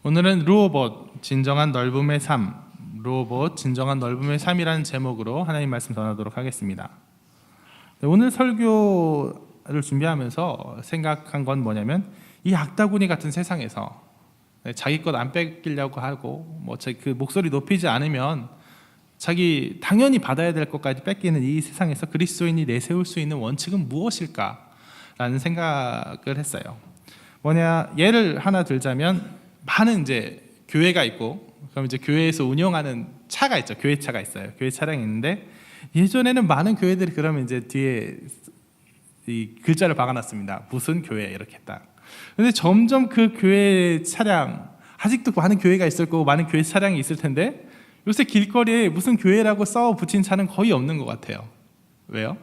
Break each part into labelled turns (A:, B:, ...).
A: 오늘은 르호봇 진정한 넓음의 삶, 르호봇 진정한 넓음의 삶이라는 제목으로 하나님 말씀 전하도록 하겠습니다. 오늘 설교를 준비하면서 생각한 건 뭐냐면 이 악다구니 같은 세상에서 자기 것 안 뺏기려고 하고 그 목소리 높이지 않으면 자기 당연히 받아야 될 것까지 뺏기는 이 세상에서 그리스도인이 내세울 수 있는 원칙은 무엇일까라는 생각을 했어요. 예를 하나 들자면 많은 이제 교회가 있고 그럼 이제 교회에서 운영하는 차가 있죠. 교회차가 있어요. 교회 차량이 있는데 예전에는 많은 교회들이 그러면 이제 뒤에 이 글자를 박아놨습니다. 무슨 교회 이렇게 딱. 근데 점점 그 교회 차량 아직도 많은 교회가 있을 거고 많은 교회 차량이 있을 텐데 요새 길거리에 무슨 교회라고 써 붙인 차는 거의 없는 것 같아요. 왜요?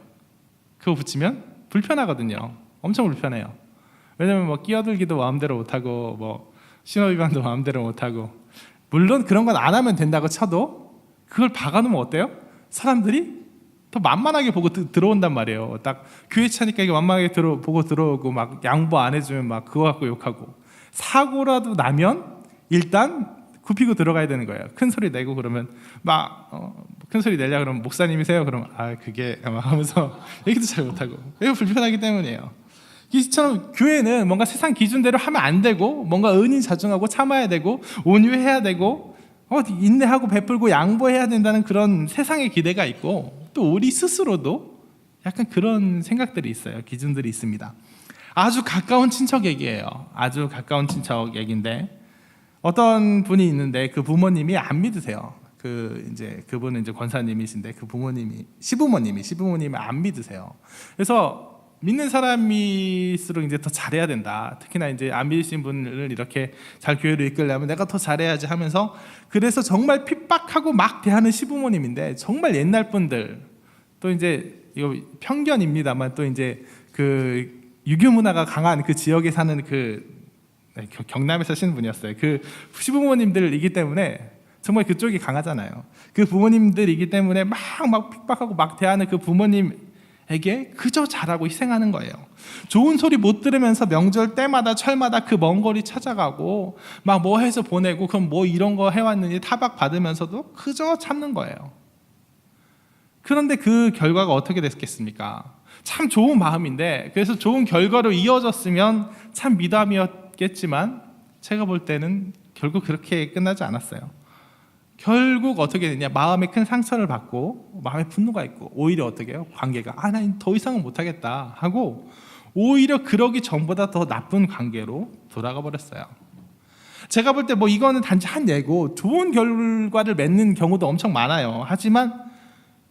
A: 그거 붙이면 불편하거든요. 엄청 불편해요. 왜냐면 끼어들기도 마음대로 못하고 신호위반도 마음대로 못하고 물론 그런 건 안 하면 된다고 쳐도 그걸 박아놓으면 어때요? 사람들이 더 만만하게 보고 들어온단 말이에요. 딱 교회 차니까 이게 만만하게 보고 들어오고 막 양보 안 해주면 막 그거 갖고 욕하고 사고라도 나면 일단 굽히고 들어가야 되는 거예요. 큰 소리 내고 그러면 큰 소리 내려 그러면 목사님이세요? 그러면 그게 막 하면서 얘기도 잘 못하고 이거 불편하기 때문이에요. 이처럼 교회는 뭔가 세상 기준대로 하면 안 되고 뭔가 은인자중하고 참아야 되고 온유해야 되고 인내하고 베풀고 양보해야 된다는 그런 세상의 기대가 있고 또 우리 스스로도 약간 그런 생각들이 있어요. 기준들이 있습니다. 아주 가까운 친척 얘기예요. 아주 가까운 친척 얘기인데 어떤 분이 있는데 그 부모님이 안 믿으세요. 그분은 이제 권사님이신데 그 시부모님이 안 믿으세요. 그래서 믿는 사람일수록 이제 더 잘해야 된다. 특히나 이제 안 믿으신 분을 이렇게 잘 교회로 이끌려면 내가 더 잘해야지 하면서 그래서 정말 핍박하고 막 대하는 시부모님인데 정말 옛날 분들 또 이제 이거 편견입니다만 또 이제 그 유교 문화가 강한 그 지역에 사는 경남에 사시는 분이었어요. 그 시부모님들이기 때문에 정말 그쪽이 강하잖아요. 그 부모님들이기 때문에 막 핍박하고 막 대하는 그 부모님에게 그저 잘하고 희생하는 거예요. 좋은 소리 못 들으면서 명절 때마다 철마다 그 먼 거리 찾아가고 막 뭐 해서 보내고 그럼 뭐 이런 거 해왔는지 타박 받으면서도 그저 참는 거예요. 그런데 그 결과가 어떻게 됐겠습니까? 참 좋은 마음인데 그래서 좋은 결과로 이어졌으면 참 미담이었겠지만 제가 볼 때는 결국 그렇게 끝나지 않았어요. 결국 어떻게 됐냐? 마음에 큰 상처를 받고 마음에 분노가 있고 오히려 어떻게 해요? 관계가 나 더 이상은 못하겠다 하고 오히려 그러기 전보다 더 나쁜 관계로 돌아가 버렸어요. 제가 볼 때 이거는 단지 한 예고 좋은 결과를 맺는 경우도 엄청 많아요. 하지만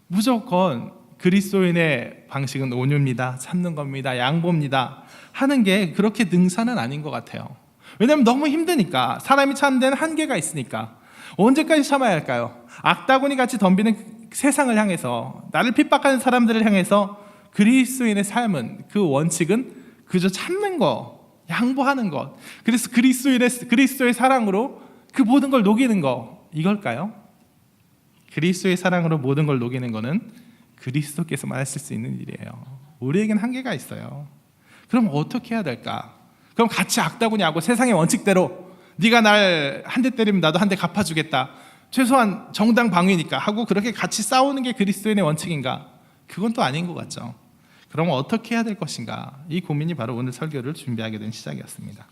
A: 무조건 그리스도인의 방식은 온유입니다. 참는 겁니다. 양보입니다. 하는 게 그렇게 능사는 아닌 것 같아요. 왜냐하면 너무 힘드니까 사람이 참는 데는 한계가 있으니까 언제까지 참아야 할까요? 악다구니 같이 덤비는 세상을 향해서 나를 핍박하는 사람들을 향해서 그리스도인의 삶은 그 원칙은 그저 참는 거, 양보하는 것. 그래서 그리스도의 사랑으로 그 모든 걸 녹이는 거 이걸까요? 그리스도의 사랑으로 모든 걸 녹이는 거는 그리스도께서만 하실 수 있는 일이에요. 우리에겐 한계가 있어요. 그럼 어떻게 해야 될까? 그럼 같이 악다구니 하고 세상의 원칙대로 네가 날 한 대 때리면 나도 한 대 갚아주겠다. 최소한 정당 방위니까 하고 그렇게 같이 싸우는 게 그리스도인의 원칙인가? 그건 또 아닌 것 같죠. 그럼 어떻게 해야 될 것인가? 이 고민이 바로 오늘 설교를 준비하게 된 시작이었습니다.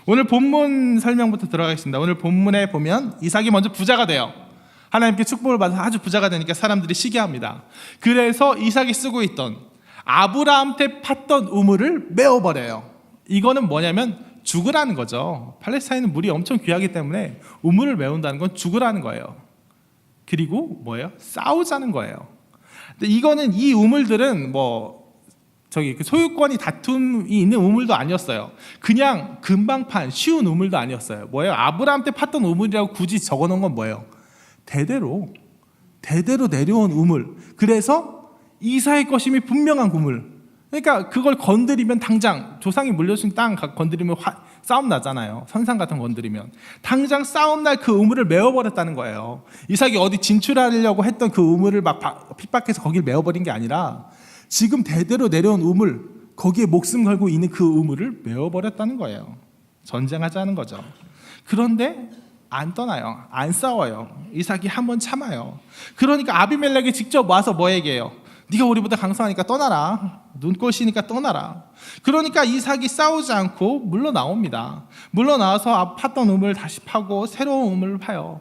A: 오늘 본문 설명부터 들어가겠습니다. 오늘 본문에 보면 이삭이 먼저 부자가 돼요. 하나님께 축복을 받아서 아주 부자가 되니까 사람들이 시기합니다. 그래서 이삭이 쓰고 있던 아브라함한테 팠던 우물을 메워버려요. 이거는 뭐냐면 죽으라는 거죠. 팔레스타인은 물이 엄청 귀하기 때문에 우물을 메운다는 건 죽으라는 거예요. 그리고 뭐예요? 싸우자는 거예요. 근데 이거는 이 우물들은 소유권이 다툼이 있는 우물도 아니었어요. 그냥 금방 판 쉬운 우물도 아니었어요. 뭐예요? 아브라함 때 팠던 우물이라고 굳이 적어놓은 건 뭐예요? 대대로 내려온 우물. 그래서 이삭의 것임이 분명한 우물. 그러니까 그걸 건드리면 당장 조상이 물려준 땅 건드리면 싸움 나잖아요. 선상 같은 거 건드리면 당장 싸움 날 그 우물을 메워버렸다는 거예요. 이삭이 어디 진출하려고 했던 그 우물을 막 핍박해서 거기를 메워버린 게 아니라 지금 대대로 내려온 우물, 거기에 목숨 걸고 있는 그 우물을 메워버렸다는 거예요. 전쟁하자는 거죠. 그런데 안 떠나요. 안 싸워요. 이삭이 한번 참아요. 그러니까 아비멜렉이 직접 와서 뭐 얘기해요? 네가 우리보다 강성하니까 떠나라. 눈꽃이니까 떠나라. 그러니까 이삭이 싸우지 않고 물러나옵니다. 물러나와서 팠던 우물을 다시 파고 새로운 우물을 파요.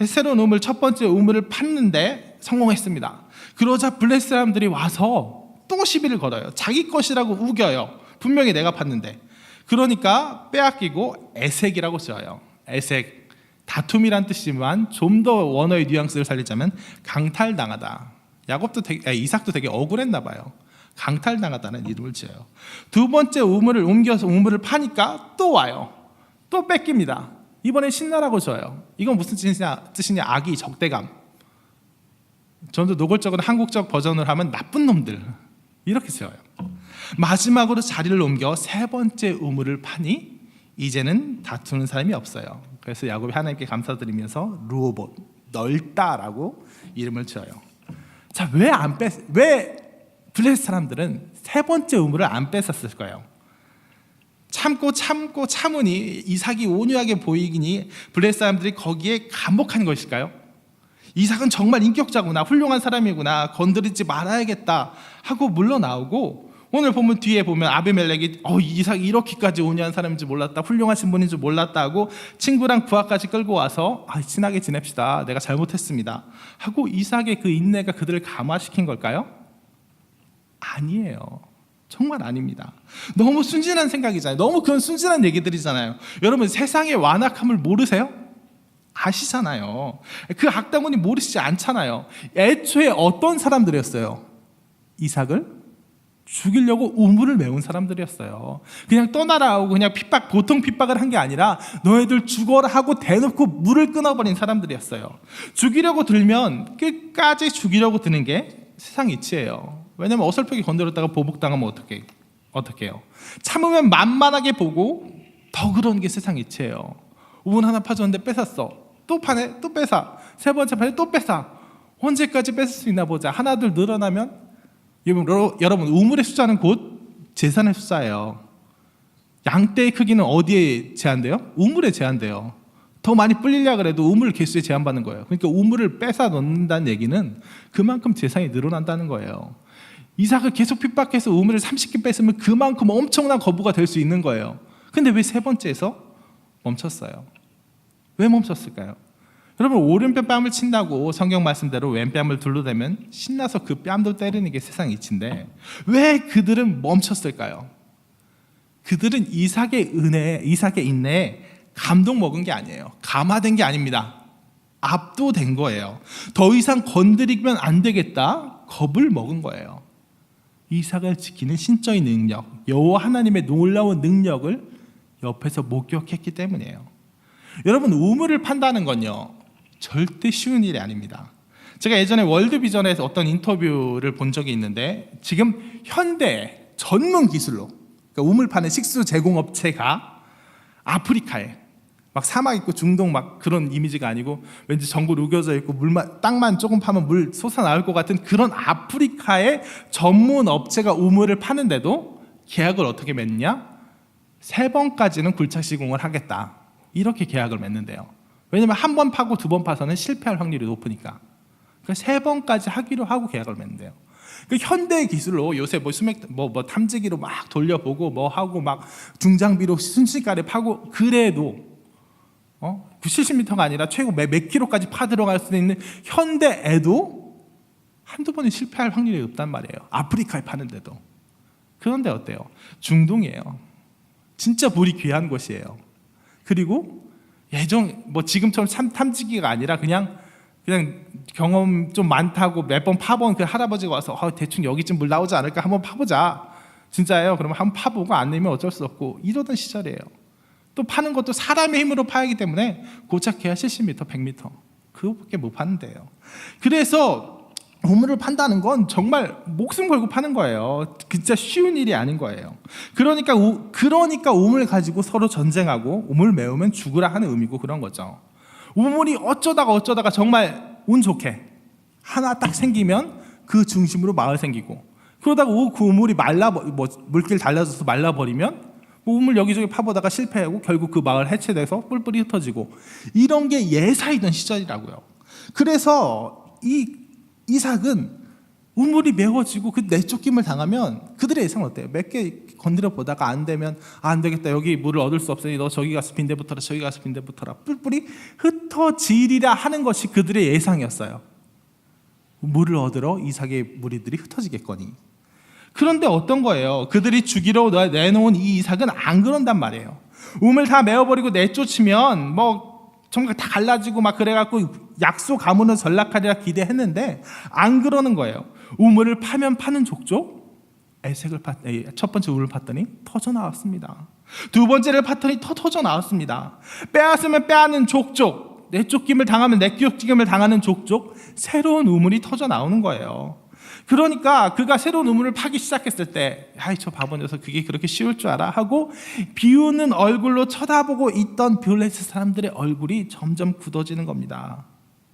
A: 새로운 우물, 첫 번째 우물을 팠는데 성공했습니다. 그러자 블레셋 사람들이 와서 또 시비를 걸어요. 자기 것이라고 우겨요. 분명히 내가 팠는데. 그러니까 빼앗기고 에색이라고 써요. 에색, 다툼이란 뜻이지만 좀 더 원어의 뉘앙스를 살리자면 강탈당하다. 이삭도 되게 억울했나 봐요. 강탈당하다는 이름을 지어요. 두 번째 우물을 옮겨서 우물을 파니까 또 와요. 또 뺏깁니다. 이번에 신나라고 줘요. 이건 무슨 뜻이냐? 악의 적대감. 좀 더 노골적으로 한국적 버전을 하면 나쁜 놈들 이렇게 써요. 마지막으로 자리를 옮겨 세 번째 우물을 파니 이제는 다투는 사람이 없어요. 그래서 야곱이 하나님께 감사드리면서 르호봇, 넓다라고 이름을 지어요. 자, 왜 블레셋 사람들은 세 번째 우물을 안 뺏었을까요? 참으니 이삭이 온유하게 보이기니 블레셋 사람들이 거기에 감복한 것일까요? 이삭은 정말 인격자구나, 훌륭한 사람이구나, 건드리지 말아야겠다 하고 물러나오고, 오늘 보면 뒤에 보면 아비멜렉이 이삭이 이렇게까지 온유한 사람인지 몰랐다, 훌륭하신 분인 줄 몰랐다 하고 친구랑 부하까지 끌고 와서 친하게 지냅시다, 내가 잘못했습니다 하고 이삭의 그 인내가 그들을 감화시킨 걸까요? 아니에요. 정말 아닙니다. 너무 순진한 생각이잖아요. 너무 그런 순진한 얘기들이잖아요. 여러분, 세상의 완악함을 모르세요? 아시잖아요. 그 악다문이 모르시지 않잖아요. 애초에 어떤 사람들이었어요? 이삭을 죽이려고 우물을 메운 사람들이었어요. 그냥 떠나라 하고 그냥 보통 핍박을 한 게 아니라 너희들 죽어라 하고 대놓고 물을 끊어버린 사람들이었어요. 죽이려고 들면 끝까지 죽이려고 드는 게 세상 이치예요. 왜냐면 어설프게 건드렸다가 보복당하면 어떻게 해요? 참으면 만만하게 보고 더 그런 게 세상 이치예요. 우물 하나 파줬는데 뺏었어. 또 파네, 또 뺏어. 세 번째 파네, 또 뺏어. 언제까지 뺏을 수 있나 보자. 하나 둘 늘어나면, 여러분, 우물의 숫자는 곧 재산의 숫자예요. 양떼의 크기는 어디에 제한돼요? 우물에 제한돼요. 더 많이 불리려고 그래도 우물 개수에 제한받는 거예요. 그러니까 우물을 뺏어 넣는다는 얘기는 그만큼 재산이 늘어난다는 거예요. 이삭을 계속 핍박해서 우물을 30개 뺏으면 그만큼 엄청난 거부가 될 수 있는 거예요. 근데 왜 세 번째에서 멈췄어요? 왜 멈췄을까요? 여러분, 오른편 뺨을 친다고 성경 말씀대로 왼뺨을 둘러대면 신나서 그 뺨도 때리는 게 세상 이치인데 왜 그들은 멈췄을까요? 그들은 이삭의 인내에 감동 먹은 게 아니에요. 감화된 게 아닙니다. 압도된 거예요. 더 이상 건드리면 안 되겠다, 겁을 먹은 거예요. 이삭을 지키는 신적인 능력, 여호와 하나님의 놀라운 능력을 옆에서 목격했기 때문이에요. 여러분, 우물을 판다는 건요, 절대 쉬운 일이 아닙니다. 제가 예전에 월드비전에서 어떤 인터뷰를 본 적이 있는데, 지금 현대 전문 기술로, 그러니까 우물 파는 식수 제공업체가 아프리카에 막 사막 있고 중동 막 그런 이미지가 아니고 왠지 전국 우겨져 있고 땅만 조금 파면 물 솟아나올 것 같은 그런 아프리카의 전문 업체가 우물을 파는데도 계약을 어떻게 맺느냐? 3번까지는 굴착 시공을 하겠다, 이렇게 계약을 맺는데요. 왜냐면 한 번 파고 두 번 파서는 실패할 확률이 높으니까. 그러니까 3번까지 하기로 하고 계약을 맺는데요. 그 현대 기술로 요새 뭐 탐지기로 막 돌려보고 뭐 하고 막 중장비로 순식간에 파고, 그래도 70m가 아니라 최고 몇 킬로까지 파 들어갈 수 있는 현대에도 한두 번은 실패할 확률이 없단 말이에요. 아프리카에 파는데도. 그런데 어때요? 중동이에요. 진짜 물이 귀한 곳이에요. 그리고 지금처럼 탐지기가 아니라 그냥 경험 좀 많다고 몇 번 파본 그 할아버지가 와서 대충 여기쯤 물 나오지 않을까, 한번 파보자. 진짜예요? 그러면 한번 파보고 안 내면 어쩔 수 없고 이러던 시절이에요. 또 파는 것도 사람의 힘으로 파기 때문에 고작 해야 70m, 100m 그거밖에 못 파는데요. 그래서 우물을 판다는 건 정말 목숨 걸고 파는 거예요. 진짜 쉬운 일이 아닌 거예요. 그러니까 우물 가지고 서로 전쟁하고 우물 메우면 죽으라 하는 의미고 그런 거죠. 우물이 어쩌다가 정말 운 좋게 하나 딱 생기면 그 중심으로 마을 생기고, 그러다가 그 우물이 물길 달라져서 말라버리면 우물 여기저기 파보다가 실패하고 결국 그 마을 해체돼서 뿔뿔이 흩어지고 이런 게 예사이던 시절이라고요. 그래서 이 이삭은 우물이 메워지고 그 내쫓김을 당하면 그들의 예상은 어때요? 몇 개 건드려 보다가 안 되면 안 되겠다, 여기 물을 얻을 수 없으니 너 저기 가서 빈대 붙어라, 저기 가서 빈대 붙어라, 뿔뿔이 흩어지리라 하는 것이 그들의 예상이었어요. 물을 얻으러 이삭의 무리들이 흩어지겠거니. 그런데 어떤 거예요? 그들이 죽이러 내놓은 이 이삭은 안 그런단 말이에요. 우물 다 메워버리고 내쫓으면 정말 다 갈라지고 막 그래갖고 약소 가문은 전락하리라 기대했는데 안 그러는 거예요. 우물을 파면 파는 족족 첫 번째 우물을 팠더니 터져 나왔습니다. 두 번째를 팠더니 터져 나왔습니다. 빼앗으면 빼앗는 족족, 내쫓김을 당하면 내쫓김을 당하는 족족, 새로운 우물이 터져 나오는 거예요. 그러니까 그가 새로운 우물을 파기 시작했을 때, 아이 저 바보 녀석 그게 그렇게 쉬울 줄 알아? 하고 비웃는 얼굴로 쳐다보고 있던 블레셋 사람들의 얼굴이 점점 굳어지는 겁니다.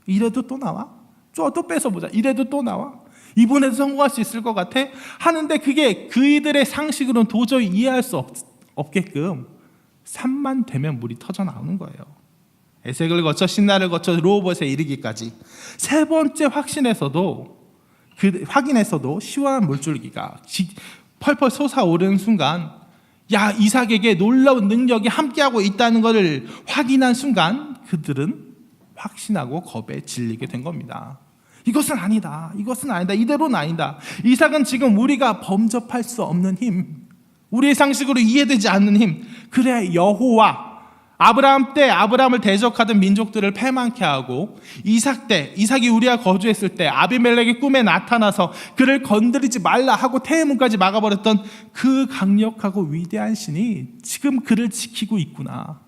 A: 이래도 또 나와? 또 뺏어보자. 이래도 또 나와? 이번에도 성공할 수 있을 것 같아? 하는데 그게 그이들의 상식으로는 도저히 이해할 수 없게끔 산만 되면 물이 터져 나오는 거예요. 에색을 거쳐 신나를 거쳐 르호봇에 이르기까지 세 번째 확인에서도 시원한 물줄기가 펄펄 솟아오르는 순간, 야, 이삭에게 놀라운 능력이 함께하고 있다는 것을 확인한 순간 그들은 확신하고 겁에 질리게 된 겁니다. 이것은 아니다, 이대로는 아니다. 이삭은 지금 우리가 범접할 수 없는 힘, 우리의 상식으로 이해되지 않는 힘, 그래 여호와 아브라함 때 아브라함을 대적하던 민족들을 패망케 하고 이삭이 우리와 거주했을 때 아비멜렉의 꿈에 나타나서 그를 건드리지 말라 하고 태문까지 막아버렸던 그 강력하고 위대한 신이 지금 그를 지키고 있구나.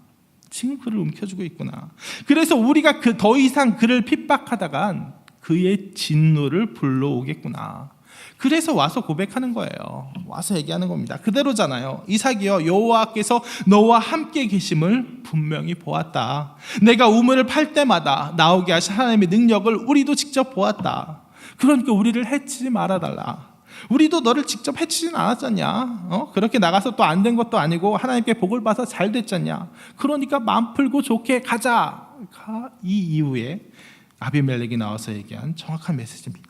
A: 지금 그를 움켜쥐고 있구나. 그래서 우리가 더 이상 그를 핍박하다간 그의 진노를 불러오겠구나. 그래서 와서 고백하는 거예요. 와서 얘기하는 겁니다. 그대로잖아요. 이삭이여, 여호와께서 너와 함께 계심을 분명히 보았다. 내가 우물을 팔 때마다 나오게 하신 하나님의 능력을 우리도 직접 보았다. 그러니까 우리를 해치지 말아달라. 우리도 너를 직접 해치진 않았잖냐. 그렇게 나가서 또 안 된 것도 아니고 하나님께 복을 받아서 잘 됐잖냐. 그러니까 마음 풀고 좋게 가자. 이 이후에 아비멜렉이 나와서 얘기한 정확한 메시지입니다.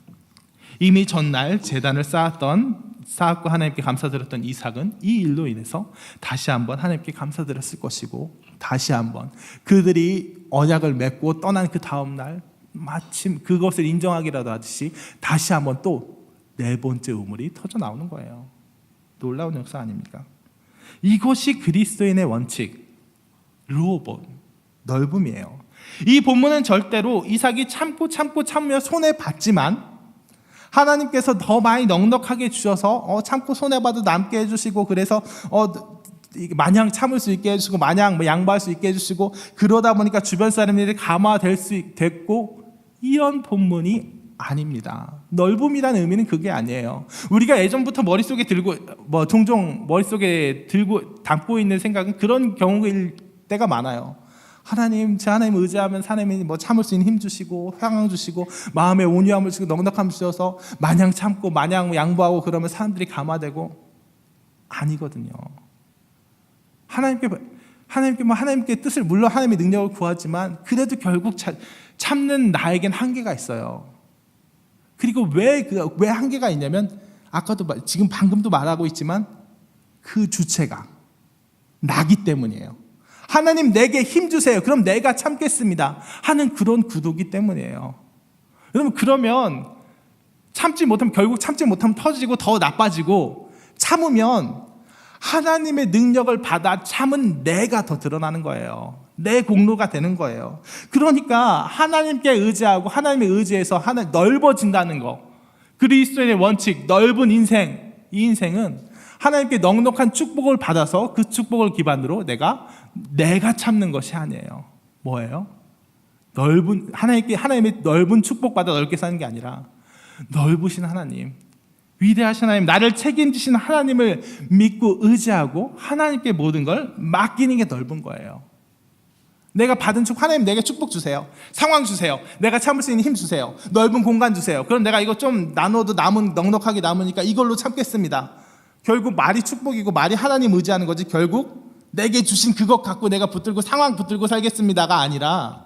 A: 이미 전날 제단을 쌓았고 하나님께 감사드렸던 이삭은 이 일로 인해서 다시 한번 하나님께 감사드렸을 것이고, 다시 한번 그들이 언약을 맺고 떠난 그 다음 날 마침 그것을 인정하기라도 하듯이 다시 한번 또 네 번째 우물이 터져 나오는 거예요. 놀라운 역사 아닙니까? 이것이 그리스도인의 원칙, 르호봇, 넓음이에요. 이 본문은 절대로 이삭이 참으며 손해봤지만 하나님께서 더 많이 넉넉하게 주셔서 참고 손해봐도 남게 해주시고, 그래서 마냥 참을 수 있게 해주시고 마냥 양보할 수 있게 해주시고, 그러다 보니까 주변 사람들이 감화될 수 됐고, 이런 본문이 아닙니다. 넓음이라는 의미는 그게 아니에요. 우리가 예전부터 머릿속에 종종 머릿속에 담고 있는 생각은 그런 경우일 때가 많아요. 제 하나님 의지하면 하나님이 참을 수 있는 힘 주시고 평강 주시고 마음의 온유함을 주시고 넉넉함 주셔서 마냥 참고 마냥 양보하고 그러면 사람들이 감화되고, 아니거든요. 하나님께 뜻을, 물론 하나님의 능력을 구하지만 그래도 결국 참는 나에겐 한계가 있어요. 그리고 왜 한계가 있냐면, 지금 방금도 말하고 있지만 그 주체가 나기 때문이에요. 하나님 내게 힘 주세요. 그럼 내가 참겠습니다 하는 그런 구도기 때문이에요. 여러분, 그러면 결국 참지 못하면 터지고 더 나빠지고, 참으면 하나님의 능력을 받아 참은 내가 더 드러나는 거예요. 내 공로가 되는 거예요. 그러니까 하나님께 의지하고 하나님의 의지에서 넓어진다는 거, 그리스도인의 원칙, 넓은 인생, 이 인생은 하나님께 넉넉한 축복을 받아서 그 축복을 기반으로 내가 참는 것이 아니에요. 뭐예요? 하나님의 넓은 축복받아 넓게 사는 게 아니라, 넓으신 하나님, 위대하신 하나님, 나를 책임지신 하나님을 믿고 의지하고 하나님께 모든 걸 맡기는 게 넓은 거예요. 내가 받은 하나님 내게 축복 주세요. 상황 주세요. 내가 참을 수 있는 힘 주세요. 넓은 공간 주세요. 그럼 내가 이거 좀 나눠도 넉넉하게 남으니까 이걸로 참겠습니다. 결국 말이 축복이고 말이 하나님 의지하는 거지, 결국 내게 주신 그것 갖고 내가 붙들고 상황 붙들고 살겠습니다가 아니라,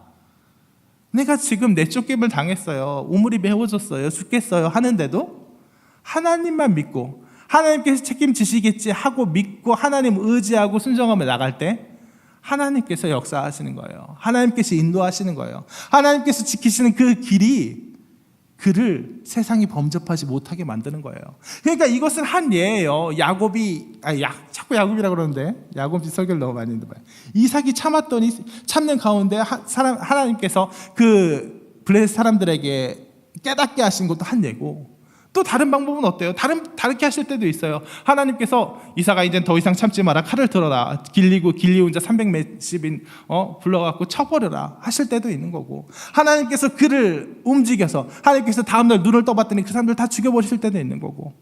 A: 내가 지금 내쫓김을 당했어요, 우물이 메워졌어요, 죽겠어요 하는데도 하나님만 믿고 하나님께서 책임지시겠지 하고 믿고 하나님 의지하고 순종하며 나갈 때 하나님께서 역사하시는 거예요. 하나님께서 인도하시는 거예요. 하나님께서 지키시는 그 길이 그를 세상이 범접하지 못하게 만드는 거예요. 그러니까 이것은 한 예예요. 자꾸 야곱이라고 그러는데 야곱이 설교를 너무 많이 듣는 거예요. 이삭이 참는 가운데 하나님께서 그 블레셋 사람들에게 깨닫게 하신 것도 한 예고, 또 다른 방법은 어때요? 다르게 하실 때도 있어요. 하나님께서 이삭아 이제 더 이상 참지 마라, 칼을 들어라, 길리온 자 300몇십인 불러갖고 쳐버려라 하실 때도 있는 거고, 하나님께서 그를 움직여서 하나님께서 다음날 눈을 떠봤더니 그 사람들 다 죽여버리실 때도 있는 거고,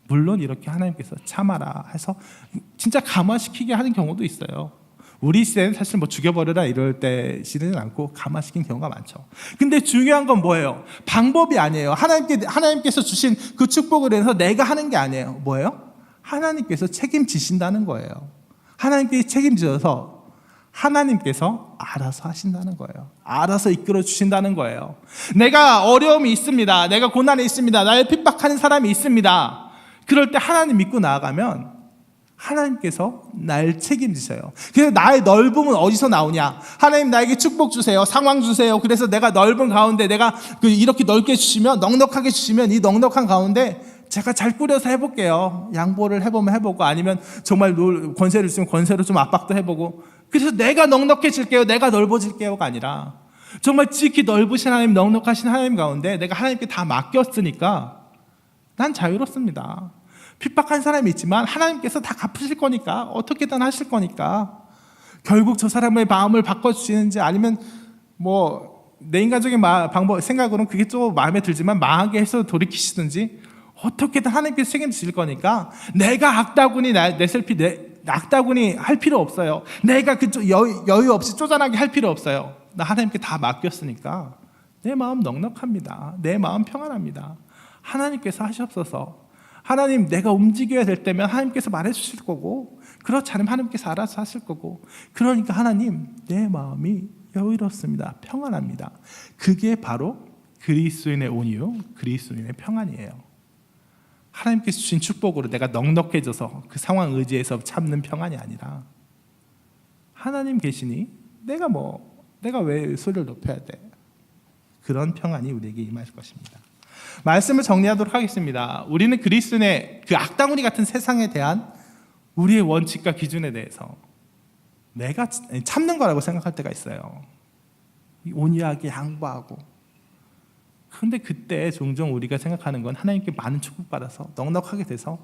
A: 물론 이렇게 하나님께서 참아라 해서 진짜 감화시키게 하는 경우도 있어요. 우리 시대는 사실 뭐 죽여버려라 이럴 때시는 않고 감화시킨 경우가 많죠. 근데 중요한 건 뭐예요? 방법이 아니에요. 하나님께서 주신 그 축복을 해서 내가 하는 게 아니에요. 뭐예요? 하나님께서 책임지신다는 거예요. 하나님께서 책임져서 하나님께서 알아서 하신다는 거예요. 알아서 이끌어 주신다는 거예요. 내가 어려움이 있습니다, 내가 고난이 있습니다, 나를 핍박하는 사람이 있습니다. 그럴 때 하나님 믿고 나아가면 하나님께서 날 책임지셔요. 그래서 나의 넓음은 어디서 나오냐? 하나님 나에게 축복 주세요, 상황 주세요. 그래서 내가 넓은 가운데 내가 이렇게 넓게 주시면, 넉넉하게 주시면 이 넉넉한 가운데 제가 잘 꾸려서 해볼게요. 양보를 해보면 해보고, 아니면 정말 권세를 주시면 권세로 좀 압박도 해보고, 그래서 내가 넉넉해질게요, 내가 넓어질게요가 아니라 정말 지극히 넓으신 하나님, 넉넉하신 하나님 가운데 내가 하나님께 다 맡겼으니까 난 자유롭습니다. 핍박한 사람이 있지만 하나님께서 다 갚으실 거니까, 어떻게든 하실 거니까, 결국 저 사람의 마음을 바꿔주시는지, 아니면 뭐 내 인간적인 생각으로는 그게 좀 마음에 들지만 망하게 해서 돌이키시든지, 어떻게든 하나님께서 책임지실 거니까 내가 악다구니 악다구니 할 필요 없어요. 내가 그쪽 여유 없이 쪼잔하게 할 필요 없어요. 나 하나님께 다 맡겼으니까 내 마음 넉넉합니다. 내 마음 평안합니다. 하나님께서 하시옵소서. 하나님, 내가 움직여야 될 때면 하나님께서 말해주실 거고, 그렇지 않으면 하나님께서 알아서 하실 거고, 그러니까 하나님, 내 마음이 여유롭습니다, 평안합니다. 그게 바로 그리스도인의 온유, 그리스도인의 평안이에요. 하나님께서 주신 축복으로 내가 넉넉해져서 그 상황 의지해서 참는 평안이 아니라, 하나님 계시니 내가 왜 소리를 높여야 돼? 그런 평안이 우리에게 임할 것입니다. 말씀을 정리하도록 하겠습니다. 우리는 그리스도인의 그 악다구니 같은 세상에 대한 우리의 원칙과 기준에 대해서 내가 참는 거라고 생각할 때가 있어요. 온유하게 양보하고. 그런데 그때 종종 우리가 생각하는 건 하나님께 많은 축복받아서 넉넉하게 돼서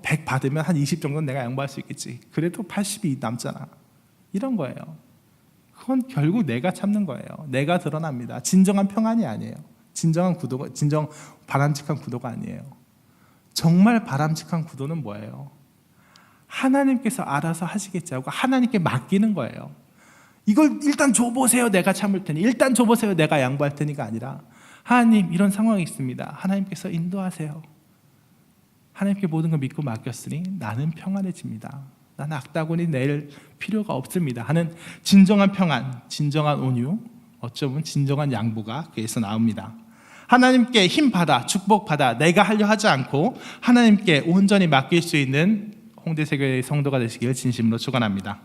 A: 100 받으면 한 20 정도는 내가 양보할 수 있겠지, 그래도 80이 남잖아, 이런 거예요. 그건 결국 내가 참는 거예요. 내가 드러납니다. 진정한 평안이 아니에요. 진정 바람직한 구도가 아니에요. 정말 바람직한 구도는 뭐예요? 하나님께서 알아서 하시겠지 하고 하나님께 맡기는 거예요. 이걸 일단 줘보세요, 내가 참을 테니, 일단 줘보세요, 내가 양보할 테니가 아니라, 하나님 이런 상황이 있습니다, 하나님께서 인도하세요. 하나님께 모든 걸 믿고 맡겼으니 나는 평안해집니다. 나는 악다구니 낼 필요가 없습니다 하는 진정한 평안, 진정한 온유, 어쩌면 진정한 양보가 그에서 나옵니다. 하나님께 힘받아, 축복받아 내가 하려 하지 않고 하나님께 온전히 맡길 수 있는 홍대세교의 성도가 되시길 진심으로 축원합니다.